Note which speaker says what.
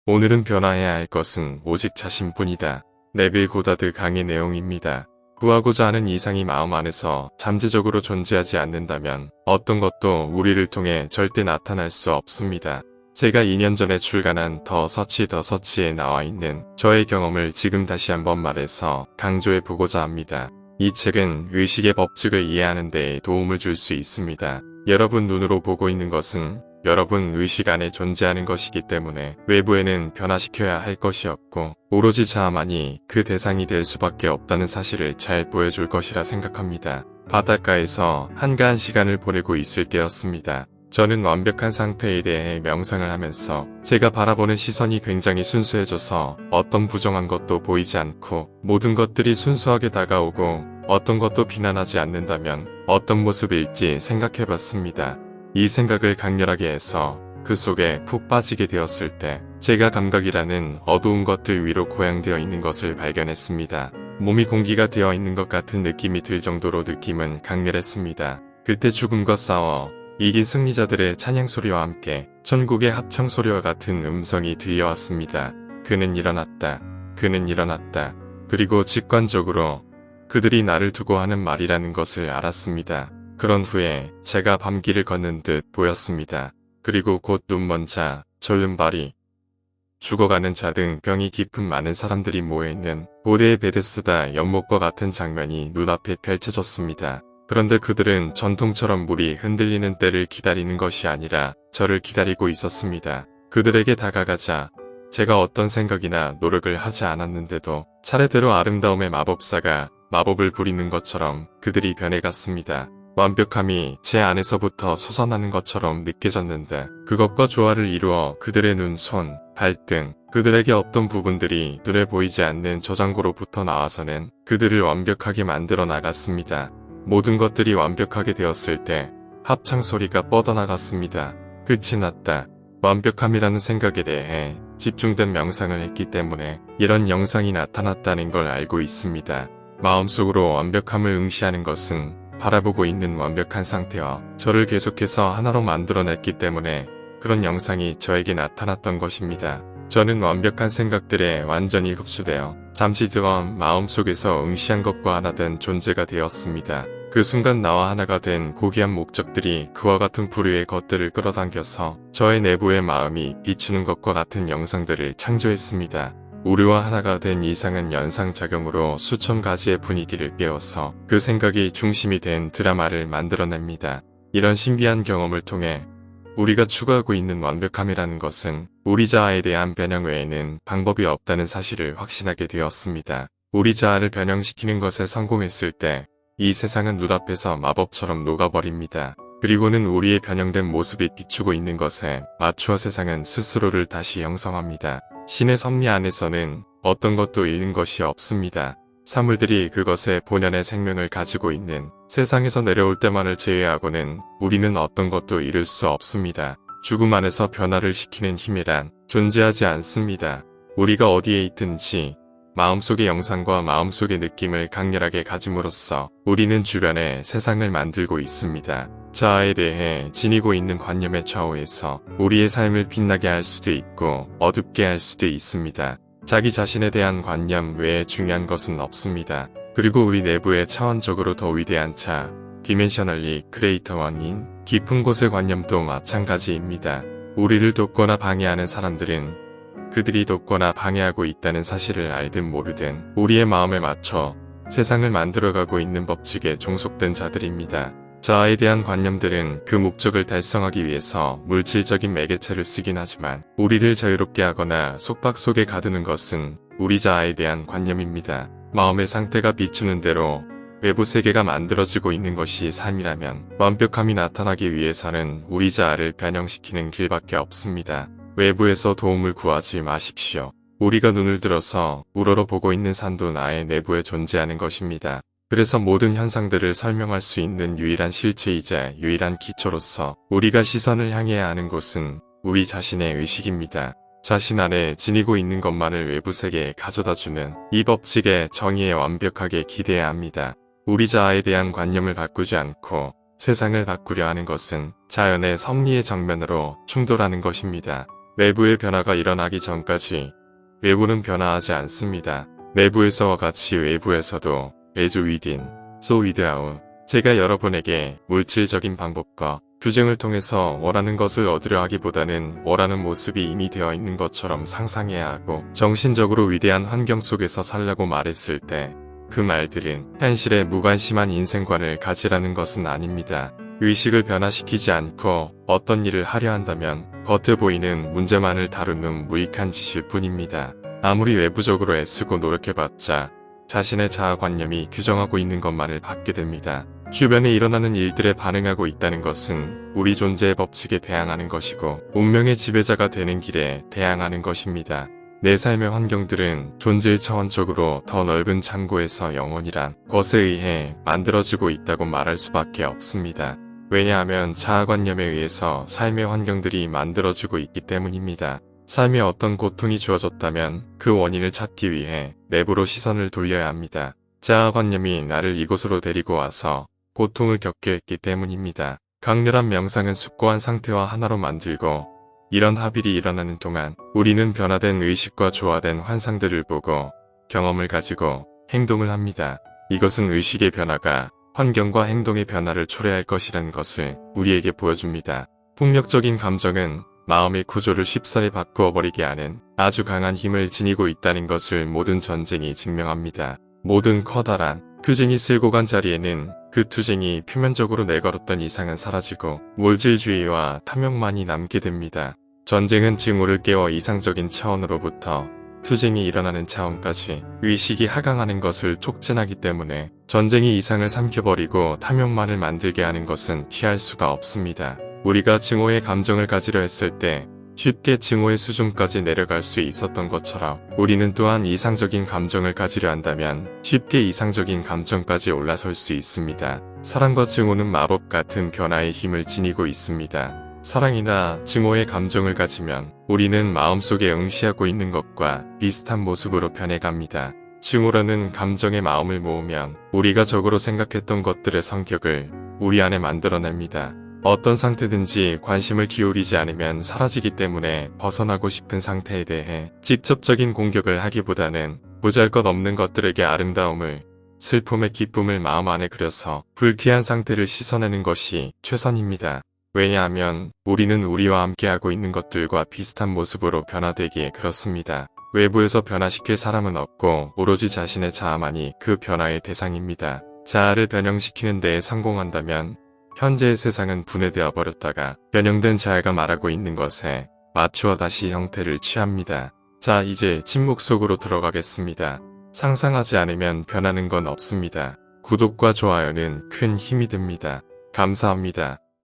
Speaker 1: 오늘은 변화해야 할 것은 오직 자신뿐이다. 네빌 고다드 강의 내용입니다. 구하고자 하는 이상이 마음 안에서 잠재적으로 존재하지 않는다면 어떤 것도 우리를 통해 절대 나타날 수 없습니다. 제가 2년 전에 출간한 더 서치에 나와 있는 저의 경험을 지금 다시 한번 말해서 강조해 보고자 합니다. 이 책은 의식의 법칙을 이해하는 데 도움을 줄 수 있습니다. 여러분 눈으로 보고 있는 것은 여러분 의식 안에 존재하는 것이기 때문에 외부에는 변화시켜야 할 것이 없고 오로지 자아만이 그 대상이 될 수밖에 없다는 사실을 잘 보여줄 것이라 생각합니다. 바닷가에서 한가한 시간을 보내고 있을 때였습니다. 저는 완벽한 상태에 대해 명상을 하면서 제가 바라보는 시선이 굉장히 순수해져서 어떤 부정한 것도 보이지 않고 모든 것들이 순수하게 다가오고 어떤 것도 비난하지 않는다면 어떤 모습일지 생각해봤습니다. 이 생각을 강렬하게 해서 그 속에 푹 빠지게 되었을 때 제가 감각이라는 어두운 것들 위로 고양되어 있는 것을 발견했습니다. 몸이 공기가 되어 있는 것 같은 느낌이 들 정도로 느낌은 강렬했습니다. 그때 죽음과 싸워 이긴 승리자들의 찬양 소리와 함께 천국의 합창 소리와 같은 음성이 들려왔습니다. 그는 일어났다. 그는 일어났다. 그리고 직관적으로 그들이 나를 두고 하는 말이라는 것을 알았습니다. 그런 후에 제가 밤길을 걷는 듯 보였습니다. 그리고 곧 눈먼 자, 졸린 발이, 죽어가는 자 등 병이 깊은 많은 사람들이 모여있는 고대의 베데스다 연못과 같은 장면이 눈앞에 펼쳐졌습니다. 그런데 그들은 전통처럼 물이 흔들리는 때를 기다리는 것이 아니라 저를 기다리고 있었습니다. 그들에게 다가가자 제가 어떤 생각이나 노력을 하지 않았는데도 차례대로 아름다움의 마법사가 마법을 부리는 것처럼 그들이 변해갔습니다. 완벽함이 제 안에서부터 솟아나는 것처럼 느껴졌는데 그것과 조화를 이루어 그들의 눈, 손, 발등, 그들에게 없던 부분들이 눈에 보이지 않는 저장고로부터 나와서는 그들을 완벽하게 만들어 나갔습니다. 모든 것들이 완벽하게 되었을 때 합창 소리가 뻗어나갔습니다. 끝이 났다. 완벽함이라는 생각에 대해 집중된 명상을 했기 때문에 이런 영상이 나타났다는 걸 알고 있습니다. 마음속으로 완벽함을 응시하는 것은 바라보고 있는 완벽한 상태와 저를 계속해서 하나로 만들어냈기 때문에 그런 영상이 저에게 나타났던 것입니다. 저는 완벽한 생각들에 완전히 흡수되어 잠시 동안 마음속에서 응시한 것과 하나 된 존재가 되었습니다. 그 순간 나와 하나가 된 고귀한 목적들이 그와 같은 부류의 것들을 끌어당겨서 저의 내부의 마음이 비추는 것과 같은 영상들을 창조했습니다. 우리와 하나가 된 이상은 연상작용으로 수천 가지의 분위기를 깨워서 그 생각이 중심이 된 드라마를 만들어냅니다. 이런 신비한 경험을 통해 우리가 추구하고 있는 완벽함이라는 것은 우리 자아에 대한 변형 외에는 방법이 없다는 사실을 확신하게 되었습니다. 우리 자아를 변형시키는 것에 성공했을 때 이 세상은 눈앞에서 마법처럼 녹아버립니다. 그리고는 우리의 변형된 모습이 비추고 있는 것에 맞추어 세상은 스스로를 다시 형성합니다. 신의 섭리 안에서는 어떤 것도 잃는 것이 없습니다. 사물들이 그것의 본연의 생명을 가지고 있는 세상에서 내려올 때만을 제외하고는 우리는 어떤 것도 잃을 수 없습니다. 죽음 안에서 변화를 시키는 힘이란 존재하지 않습니다. 우리가 어디에 있든지 마음속의 영상과 마음속의 느낌을 강렬하게 가짐으로써 우리는 주변에 세상을 만들고 있습니다. 자아에 대해 지니고 있는 관념의 좌우에서 우리의 삶을 빛나게 할 수도 있고 어둡게 할 수도 있습니다. 자기 자신에 대한 관념 외에 중요한 것은 없습니다. 그리고 우리 내부에 차원적으로 더 위대한 차, 디멘셔널리 크리에이터 원인, 깊은 곳의 관념도 마찬가지입니다. 우리를 돕거나 방해하는 사람들은 그들이 돕거나 방해하고 있다는 사실을 알든 모르든 우리의 마음에 맞춰 세상을 만들어가고 있는 법칙에 종속된 자들입니다. 자아에 대한 관념들은 그 목적을 달성하기 위해서 물질적인 매개체를 쓰긴 하지만 우리를 자유롭게 하거나 속박 속에 가두는 것은 우리 자아에 대한 관념입니다. 마음의 상태가 비추는 대로 외부 세계가 만들어지고 있는 것이 삶이라면 완벽함이 나타나기 위해서는 우리 자아를 변형시키는 길밖에 없습니다. 외부에서 도움을 구하지 마십시오. 우리가 눈을 들어서 우러러보고 있는 산도 나의 내부에 존재하는 것입니다. 그래서 모든 현상들을 설명할 수 있는 유일한 실체이자 유일한 기초로서 우리가 시선을 향해야 하는 곳은 우리 자신의 의식입니다. 자신 안에 지니고 있는 것만을 외부 세계에 가져다주는 이 법칙의 정의에 완벽하게 기대해야 합니다. 우리 자아에 대한 관념을 바꾸지 않고 세상을 바꾸려 하는 것은 자연의 섭리의 정면으로 충돌하는 것입니다. 내부의 변화가 일어나기 전까지 외부는 변화하지 않습니다. 내부에서와 같이 외부에서도 as within, so without. 제가 여러분에게 물질적인 방법과 규정을 통해서 원하는 것을 얻으려 하기보다는 원하는 모습이 이미 되어 있는 것처럼 상상해야 하고 정신적으로 위대한 환경 속에서 살라고 말했을 때 그 말들은 현실에 무관심한 인생관을 가지라는 것은 아닙니다. 의식을 변화시키지 않고 어떤 일을 하려 한다면 겉에 보이는 문제만을 다루는 무익한 짓일 뿐입니다. 아무리 외부적으로 애쓰고 노력해봤자 자신의 자아관념이 규정하고 있는 것만을 받게 됩니다. 주변에 일어나는 일들에 반응하고 있다는 것은 우리 존재의 법칙에 대항하는 것이고 운명의 지배자가 되는 길에 대항하는 것입니다. 내 삶의 환경들은 존재의 차원적으로 더 넓은 창고에서 영혼이란 것에 의해 만들어지고 있다고 말할 수밖에 없습니다. 왜냐하면 자아관념에 의해서 삶의 환경들이 만들어지고 있기 때문입니다. 삶에 어떤 고통이 주어졌다면 그 원인을 찾기 위해 내부로 시선을 돌려야 합니다. 자아관념이 나를 이곳으로 데리고 와서 고통을 겪게 했기 때문입니다. 강렬한 명상은 숙고한 상태와 하나로 만들고 이런 합일이 일어나는 동안 우리는 변화된 의식과 조화된 환상들을 보고 경험을 가지고 행동을 합니다. 이것은 의식의 변화가 환경과 행동의 변화를 초래할 것이라는 것을 우리에게 보여줍니다. 폭력적인 감정은 마음의 구조를 쉽사리 바꾸어 버리게 하는 아주 강한 힘을 지니고 있다는 것을 모든 전쟁이 증명합니다. 모든 커다란 투쟁이 쓸고 간 자리에는 그 투쟁이 표면적으로 내걸었던 이상은 사라지고 물질주의와 탐욕만이 남게 됩니다. 전쟁은 징후를 깨워 이상적인 차원으로부터 투쟁이 일어나는 차원까지 의식이 하강하는 것을 촉진하기 때문에 전쟁이 이상을 삼켜버리고 탐욕만을 만들게 하는 것은 피할 수가 없습니다. 우리가 증오의 감정을 가지려 했을 때 쉽게 증오의 수준까지 내려갈 수 있었던 것처럼 우리는 또한 이상적인 감정을 가지려 한다면 쉽게 이상적인 감정까지 올라설 수 있습니다. 사랑과 증오는 마법 같은 변화의 힘을 지니고 있습니다. 사랑이나 증오의 감정을 가지면 우리는 마음속에 응시하고 있는 것과 비슷한 모습으로 변해갑니다. 증오라는 감정의 마음을 모으면 우리가 적으로 생각했던 것들의 성격을 우리 안에 만들어냅니다. 어떤 상태든지 관심을 기울이지 않으면 사라지기 때문에 벗어나고 싶은 상태에 대해 직접적인 공격을 하기보다는 보잘것없는 것들에게 아름다움을, 슬픔의 기쁨을 마음 안에 그려서 불쾌한 상태를 씻어내는 것이 최선입니다. 왜냐하면 우리는 우리와 함께하고 있는 것들과 비슷한 모습으로 변화되기에 그렇습니다. 외부에서 변화시킬 사람은 없고 오로지 자신의 자아만이 그 변화의 대상입니다. 자아를 변형시키는 데에 성공한다면 현재의 세상은 분해되어 버렸다가 변형된 자아가 말하고 있는 것에 맞추어 다시 형태를 취합니다. 자, 이제 침묵 속으로 들어가겠습니다. 상상하지 않으면 변하는 건 없습니다. 구독과 좋아요는 큰 힘이 됩니다. 감사합니다.